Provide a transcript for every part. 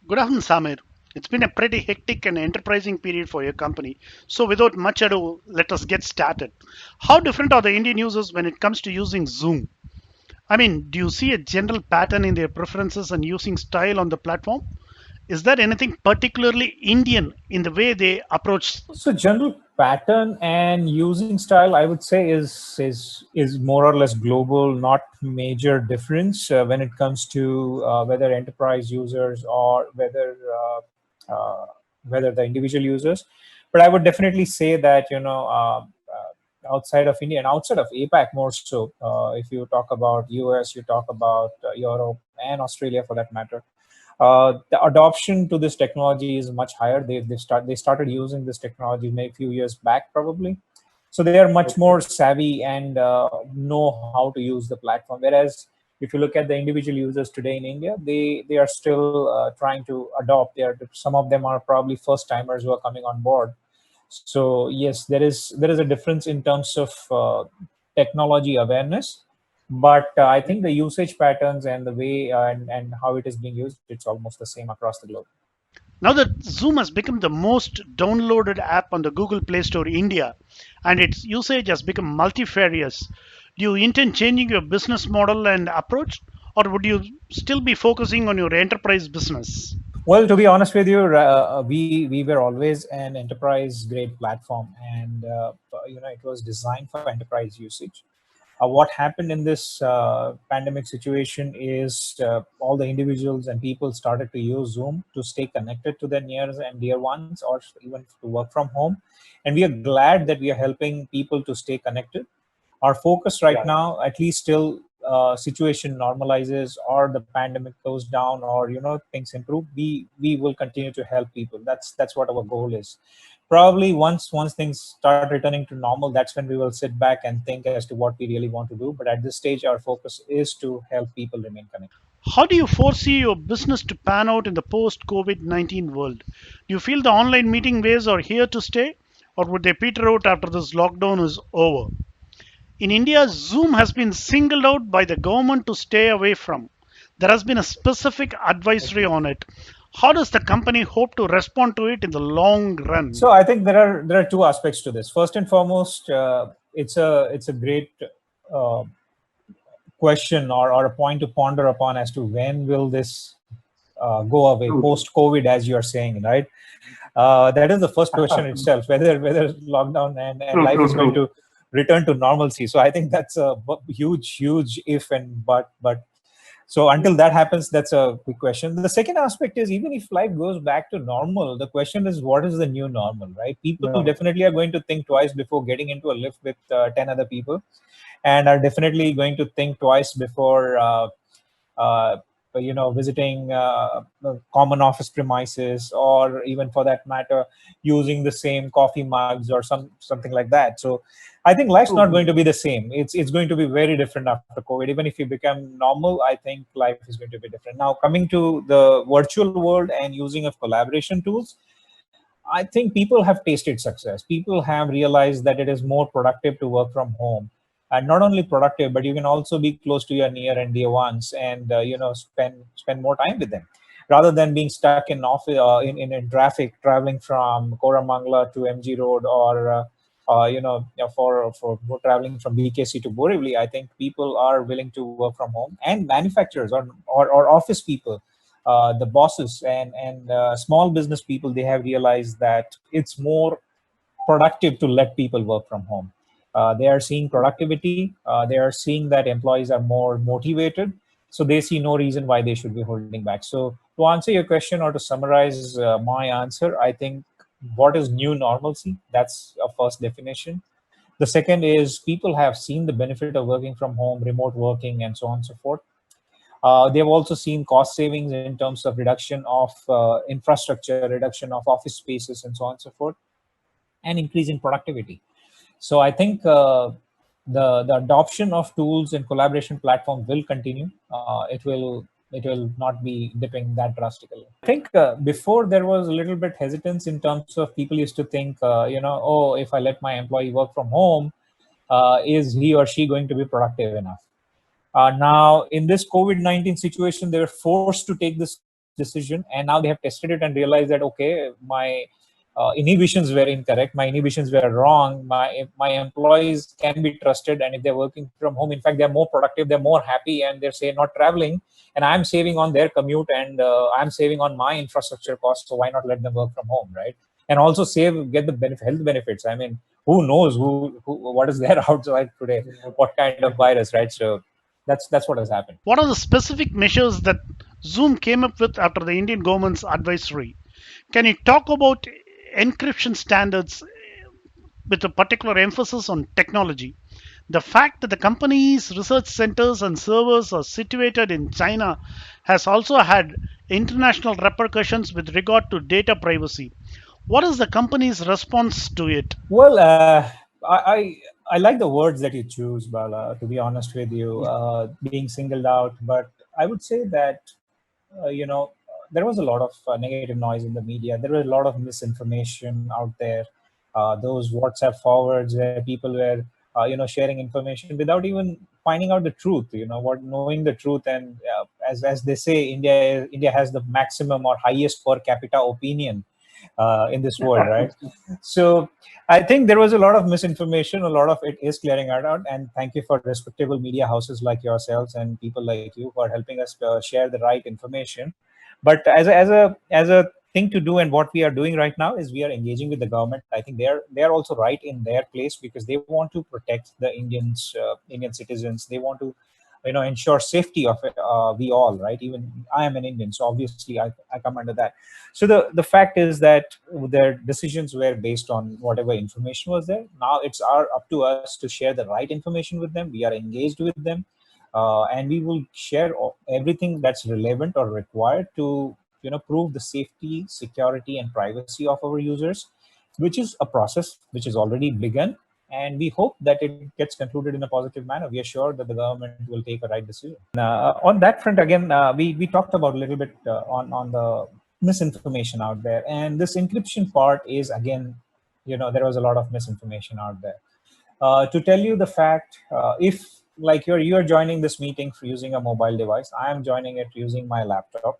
Good afternoon, Samir. It's been a pretty hectic and enterprising period for your company. So, without much ado, let us get started. How different are the Indian users when it comes to using Zoom? I mean, do you see a general pattern in their preferences and using style on the platform? Is there anything particularly Indian in the way they approach? So general pattern and using style, I would say, is more or less global, not major difference when it comes to whether enterprise users or whether the individual users. But I would definitely say that outside of India and outside of APAC more so, if you talk about US, you talk about Europe and Australia for that matter, the adoption to this technology is much higher. They started using this technology maybe a few years back probably, so they are much more savvy and know how to use the platform. Whereas if you look at the individual users today in India, they are still trying to adopt. Some of them are probably first timers who are coming on board. So yes, there is a difference in terms of technology awareness, but I think the usage patterns and the way and how it is being used, it's almost the same across the globe. Now that Zoom has become the most downloaded app on the Google Play Store India and its usage has become multifarious, do you intend changing your business model and approach, or would you still be focusing on your enterprise business? Well, to be honest with you, we were always an enterprise grade platform, and it was designed for enterprise usage. What happened in this pandemic situation is all the individuals and people started to use Zoom to stay connected to their near and dear ones, or even to work from home. And we are glad that we are helping people to stay connected. Our focus right now, at least till situation normalizes or the pandemic goes down, or things improve, we will continue to help people. That's what our goal is. Probably once things start returning to normal, that's when we will sit back and think as to what we really want to do. But at this stage, our focus is to help people remain connected. How do you foresee your business to pan out in the post COVID 19 world? Do you feel the online meeting ways are here to stay, or would they peter out after this lockdown is over? In India, Zoom has been singled out by the government to stay away from. There has been a specific advisory on it. How does the company hope to respond to it in the long run? So I think there are two aspects to this. First and foremost, it's a great uh, question, or a point to ponder upon as to when will this go away post COVID, as you are saying, right? That is the first question itself, whether lockdown and life is going to return to normalcy. So I think that's a huge if and but. So until that happens, that's a big question. The second aspect is, even if life goes back to normal, the question is, what is the new normal, right? People definitely are going to think twice before getting into a lift with 10 other people, and are definitely going to think twice before uh, visiting common office premises, or even for that matter using the same coffee mugs or something like that. So I think life's not going to be the same. It's going to be very different after COVID. Even if you become normal, I think life is going to be different. Now, coming to the virtual world and using of collaboration tools, I think people have tasted success. People have realized that it is more productive to work from home, and not only productive, but you can also be close to your near and dear ones, and spend more time with them, rather than being stuck in office in traffic, traveling from Koramangala to MG Road, or for traveling from BKC to Borivali. I think people are willing to work from home, and manufacturers, or office people, the bosses and small business people, they have realized that it's more productive to let people work from home. They are seeing productivity. They are seeing that employees are more motivated. So they see no reason why they should be holding back. So to answer your question, or to summarize my answer, I think what is new normalcy? That's a first definition. The second is, people have seen the benefit of working from home, remote working, and so on and so forth. They've also seen cost savings in terms of reduction of infrastructure, reduction of office spaces, and so on and so forth, and increase in productivity. So I think the adoption of tools and collaboration platform will continue. It will not be dipping that drastically. I think before there was a little bit hesitance in terms of, people used to think, oh, if I let my employee work from home, is he or she going to be productive enough? Now, in this COVID-19 situation, they were forced to take this decision, and now they have tested it and realized that, okay, my inhibitions were incorrect, my inhibitions were wrong, my employees can be trusted, and if they're working from home, in fact, they're more productive, they're more happy, and they're, say, not traveling, and I'm saving on their commute, and I'm saving on my infrastructure costs, so why not let them work from home, right? And also get the health benefits. I mean, who knows what is there outside today, what kind of virus, right? So that's what has happened. What are the specific measures that Zoom came up with after the Indian government's advisory? Can you talk about encryption standards with a particular emphasis on technology? The fact that the company's research centers and servers are situated in China has also had international repercussions with regard to data privacy. What is the company's response to it? Well, I like the words that you choose, Bala. To be honest with you, being singled out, but I would say that there was a lot of negative noise in the media. There was a lot of misinformation out there. Those WhatsApp forwards where people were, sharing information without even finding out the truth. Knowing the truth, and as they say, India has the maximum or highest per capita opinion in this world, right? So I think there was a lot of misinformation. A lot of it is clearing out, and thank you for respectable media houses like yourselves and people like you for helping us share the right information. But as a thing to do, and what we are doing right now is we are engaging with the government. I think they are also right in their place, because they want to protect the Indian citizens. They want to ensure safety of we all, right? Even I am an Indian, so obviously I come under that. So the fact is that their decisions were based on whatever information was there. Now it's up to us to share the right information with them. We are engaged with them, and we will share everything that's relevant or required to prove the safety, security, and privacy of our users, which is a process which is already begun, and we hope that it gets concluded in a positive manner. We are sure that the government will take a right decision. On that front, again, we talked about a little bit on the misinformation out there, and this encryption part is, again, there was a lot of misinformation out there. To tell you the fact, if like you're joining this meeting for using a mobile device, I am joining it using my laptop,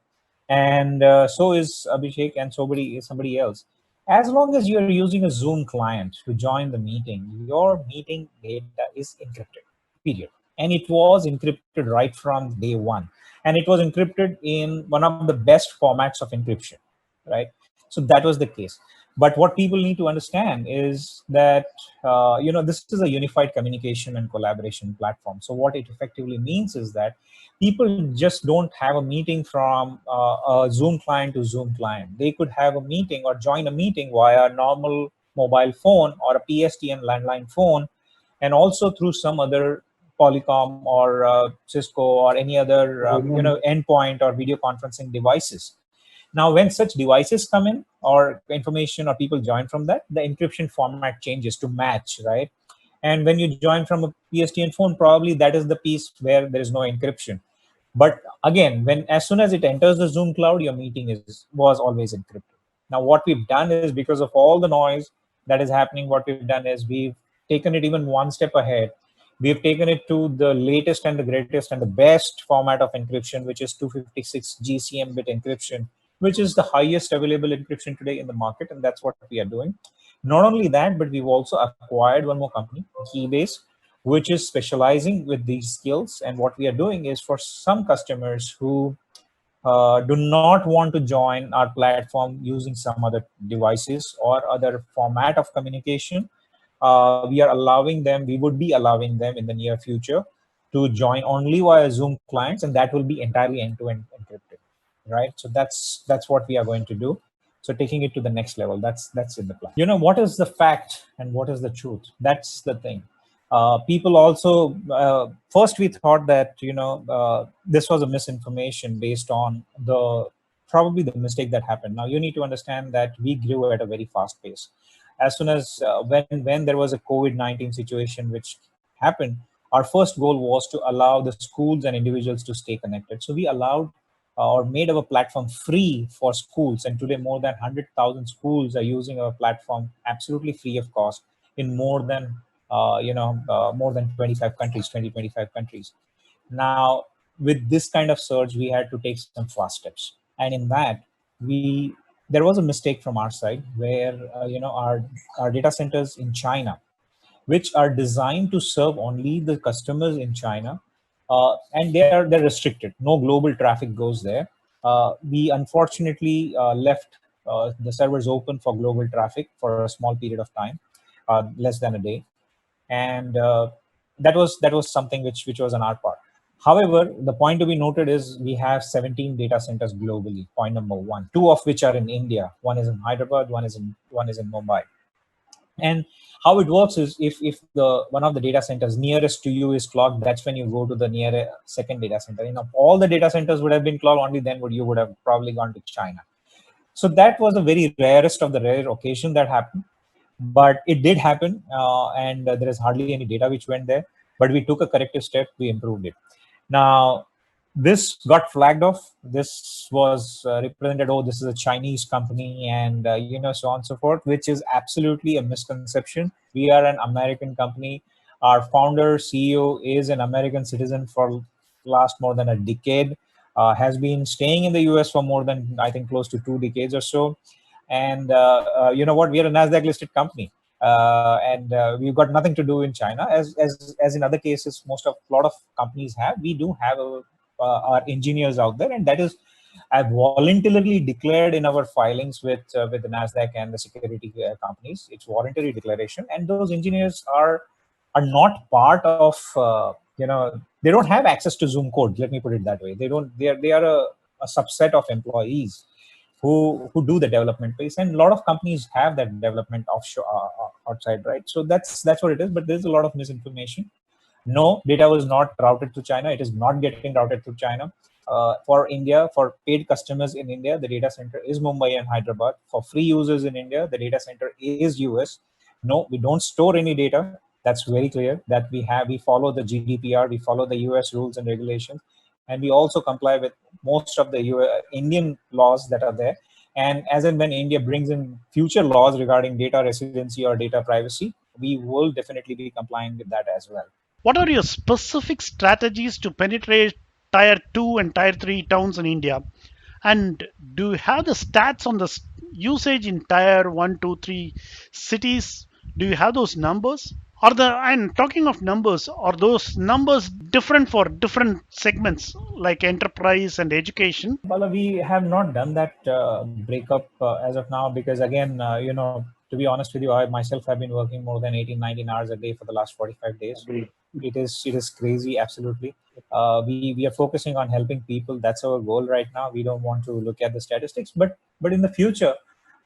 and so is Abhishek, and somebody else. As long as you're using a Zoom client to join the meeting, your meeting data is encrypted, period. And it was encrypted right from day one, and it was encrypted in one of the best formats of encryption, right? So that was the case. But what people need to understand is that this is a unified communication and collaboration platform. So what it effectively means is that people just don't have a meeting from a Zoom client to Zoom client. They could have a meeting or join a meeting via a normal mobile phone or a PSTN landline phone, and also through some other Polycom or Cisco or any other endpoint or video conferencing devices. Now, when such devices come in or information or people join from that, the encryption format changes to match, right? And when you join from a PSTN phone, probably that is the piece where there is no encryption. But again, as soon as it enters the Zoom cloud, your meeting was always encrypted. Now, what we've done is, because of all the noise that is happening, what we've done is we've taken it even one step ahead. We've taken it to the latest and the greatest and the best format of encryption, which is 256 GCM bit encryption, which is the highest available encryption today in the market, and that's what we are doing. Not only that, but we've also acquired one more company, Keybase, which is specializing with these skills. And what we are doing is, for some customers who do not want to join our platform using some other devices or other format of communication, we would be allowing them in the near future to join only via Zoom clients, and that will be entirely end-to-end encrypted, right? So that's what we are going to do. So taking it to the next level, that's in the plan. What is the fact and what is the truth? That's the thing. People also, first we thought that this was a misinformation based on probably the mistake that happened. Now you need to understand that we grew at a very fast pace. As soon as when there was a COVID-19 situation which happened, our first goal was to allow the schools and individuals to stay connected. So we allowed or made our platform free for schools, and today more than 100,000 schools are using our platform absolutely free of cost in more than 25 countries, 25 countries. Now, with this kind of surge, we had to take some fast steps. And in that, we there was a mistake from our side where our data centers in China, which are designed to serve only the customers in China, and they're restricted. No global traffic goes there. We unfortunately left the servers open for global traffic for a small period of time, less than a day, and that was something which was on our part. However, the point to be noted is we have 17 data centers globally. Point number one, two of which are in India. One is in Hyderabad, one is in Mumbai. And how it works is if the one of the data centers nearest to you is clogged, that's when you go to the near second data center. All the data centers would have been clogged, only then would have probably gone to China. So that was a very rarest of the rare occasion that happened, but it did happen, and there is hardly any data which went there. But we took a corrective step. We improved it. Now, this got flagged off. This was represented. Oh, this is a Chinese company, and so on and so forth, which is absolutely a misconception. We are an American company. Our founder, CEO, is an American citizen for last more than a decade. Has been staying in the US for more than, I think, close to 2 decades or so. And you know what? We are a Nasdaq listed company, and we've got nothing to do in China, as in other cases. A lot of companies have. We do have our engineers out there, and that is I've voluntarily declared in our filings with the Nasdaq and the security companies. It's voluntary declaration, and those engineers are not part of they don't have access to Zoom code. Let me put it that way. They are a subset of employees who do the development piece, and a lot of companies have that development offshore, outside, right? So that's what it is. But there's a lot of misinformation. No, data was not routed to China. It is not getting routed to China. For India, for paid customers in India, the data center is Mumbai and Hyderabad. For free users in India, the data center is US. No, we don't store any data. That's very clear. That we follow the GDPR, we follow the US rules and regulations, and we also comply with most of the Indian laws that are there. And as and when India brings in future laws regarding data residency or data privacy, we will definitely be complying with that as well. What are your specific strategies to penetrate tier 2 and tier 3 towns in India? And do you have the stats on the usage in tier 1, 2, 3 cities? Do you have those numbers? And talking of numbers, are those numbers different for different segments like enterprise and education? Bala, we have not done that breakup as of now, because again, to be honest with you, I myself have been working more than 18, 19 hours a day for the last 45 days. Agreed. It is crazy, absolutely. We are focusing on helping people. That's our goal right now. We don't want to look at the statistics, but in the future,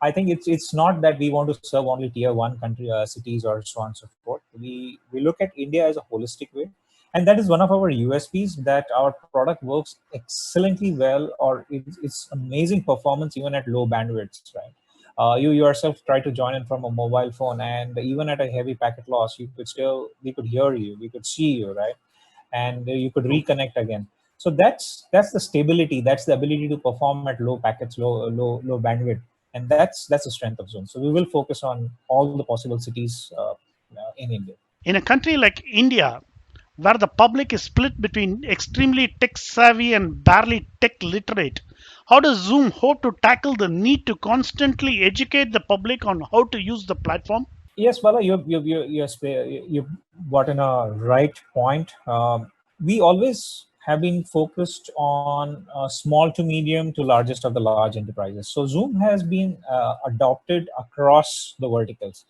I think it's not that we want to serve only tier one country cities or so on and so forth. We look at India as a holistic way, and that is one of our USPs, that our product works excellently well, or it's amazing performance even at low bandwidths, right? You yourself try to join in from a mobile phone, and even at a heavy packet loss, we could hear you, we could see you, right? And you could reconnect again. So that's the stability, that's the ability to perform at low packets, low bandwidth, and that's the strength of Zoom. So we will focus on all the possible cities in India. In a country like India, where the public is split between extremely tech savvy and barely tech literate, how does Zoom hope to tackle the need to constantly educate the public on how to use the platform? Yes, Bala, you brought in a right point. We always have been focused on small to medium to largest of the large enterprises. So Zoom has been adopted across the verticals.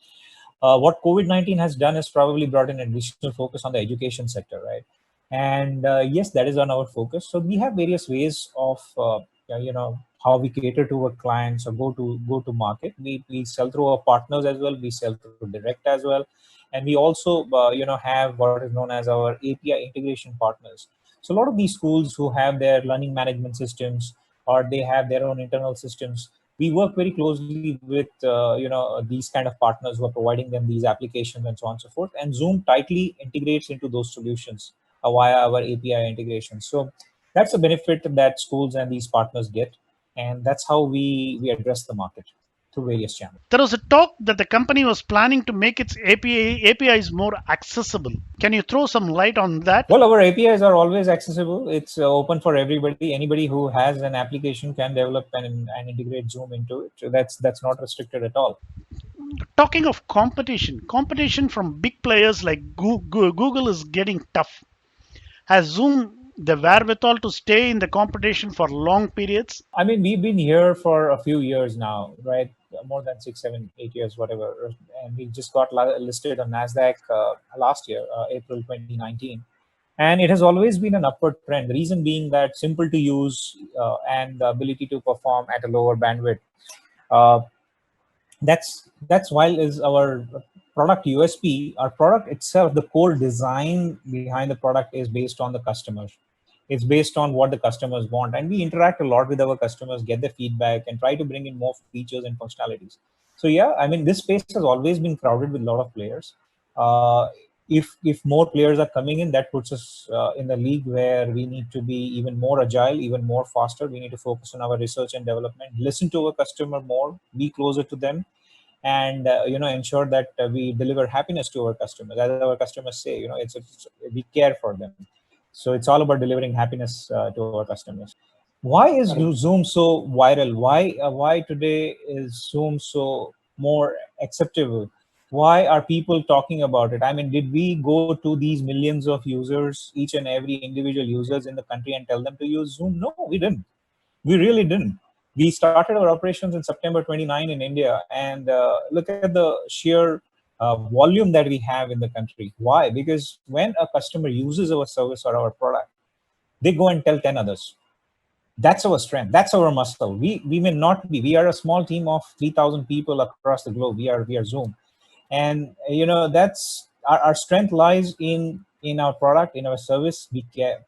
What COVID-19 has done is probably brought in additional focus on the education sector, right? And yes, that is on our focus. So we have various ways of how we cater to our clients or go to market. We sell through our partners as well. We sell through direct as well, and we also have what is known as our API integration partners. So a lot of these schools who have their learning management systems, or they have their own internal systems, we work very closely with these kind of partners who are providing them these applications and so on and so forth. And Zoom tightly integrates into those solutions via our API integration. So that's a benefit that schools and these partners get, and that's how we address the market. through various channels. There was a talk that the company was planning to make its APIs more accessible. Can you throw some light on that? Well, our APIs are always accessible. It's open for everybody. Anybody who has an application can develop and integrate Zoom into it. So that's not restricted at all. Talking of competition from big players like Google is getting tough. Has Zoom the wherewithal to stay in the competition for long periods? I mean, we've been here for a few years now, right? More than 6, 7, 8 years, whatever. And we just got listed on NASDAQ last year, April 2019. And it has always been an upward trend. The reason being that simple to use and the ability to perform at a lower bandwidth. Uh, that's why is our product USP. Our product itself, the core design behind the product is based on the customers. It's based on what the customers want, and we interact a lot with our customers, get their feedback, and try to bring in more features and functionalities. So yeah, I mean, this space has always been crowded with a lot of players. uh, if more players are coming in, that puts us in the league where we need to be even more agile, even more faster. We need to focus on our research and development, listen to our customer more, be closer to them, and ensure that we deliver happiness to our customers. As our customers say, we care for them. So it's all about delivering happiness to our customers. Why is Zoom so viral? Why today is Zoom so more acceptable? Why are people talking about it? I mean, did we go to these millions of users, each and every individual users in the country, and tell them to use Zoom? No, we didn't. We really didn't. We started our operations in September 29 in India, and look at the sheer volume that we have in the country. Why? Because when a customer uses our service or our product, they go and tell 10 others. That's our strength. That's our muscle. We may not be. We are a small team of 3,000 people across the globe. We are Zoom, and that's our strength lies in our product, in our service,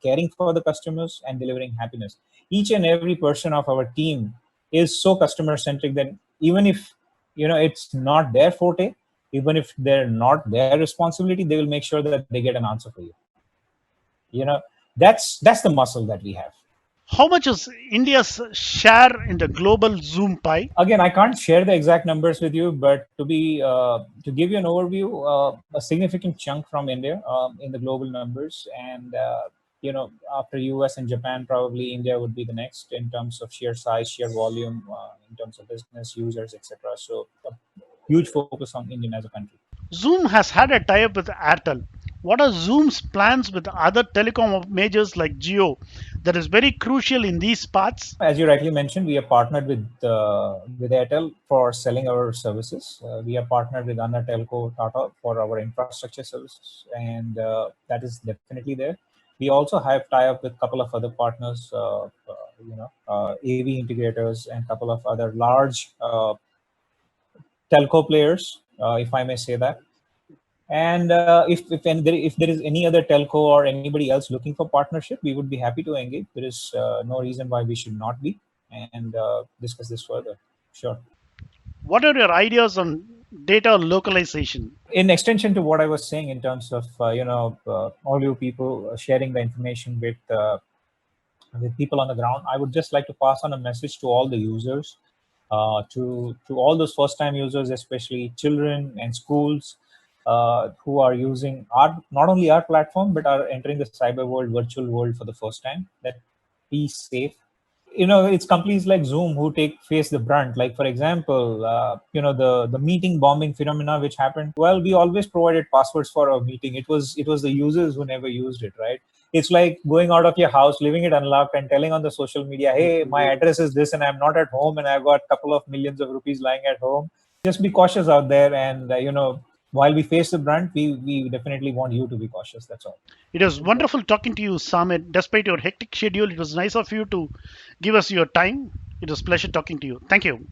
caring for the customers and delivering happiness. Each and every person of our team is so customer centric that even if it's not their forte, even if they're not their responsibility, they will make sure that they get an answer for you. you know that's the muscle that we have. How much is India's share in the global Zoom pie? Again, I can't share the exact numbers with you, but to give you an overview, a significant chunk from India in the global numbers, and after US and Japan, probably India would be the next in terms of sheer size, sheer volume, in terms of business users, etc. So a huge focus on Indian as a country. Zoom has had a tie up with Airtel. What are Zoom's plans with other telecom majors like Geo that is very crucial in these parts? As you rightly mentioned, we are partnered with Airtel for selling our services. We are partnered with Anna Telco Tata for our infrastructure services, and that is definitely there. We also have tie-up with a couple of other partners, AV integrators, and a couple of other large telco players, if I may say that. And if there is any other telco or anybody else looking for partnership, we would be happy to engage. There is no reason why we should not be, and discuss this further. Sure. What are your ideas on data localization? In extension to what I was saying in terms of all you people sharing the information with people on the ground, I would just like to pass on a message to all the users, to all those first-time users, especially children and schools who are using not only our platform but are entering the cyber world, virtual world for the first time. That be safe. It's companies like Zoom who face the brunt. Like, for example, the meeting bombing phenomena which happened. Well, we always provided passwords for our meeting. It was the users who never used it, right? It's like going out of your house, leaving it unlocked, and telling on the social media, hey, my address is this and I'm not at home and I've got a couple of millions of rupees lying at home. Just be cautious out there, and while we face the brunt, we definitely want you to be cautious. That's all. It was wonderful talking to you, Samit. Despite your hectic schedule, it was nice of you to give us your time. It was a pleasure talking to you. Thank you.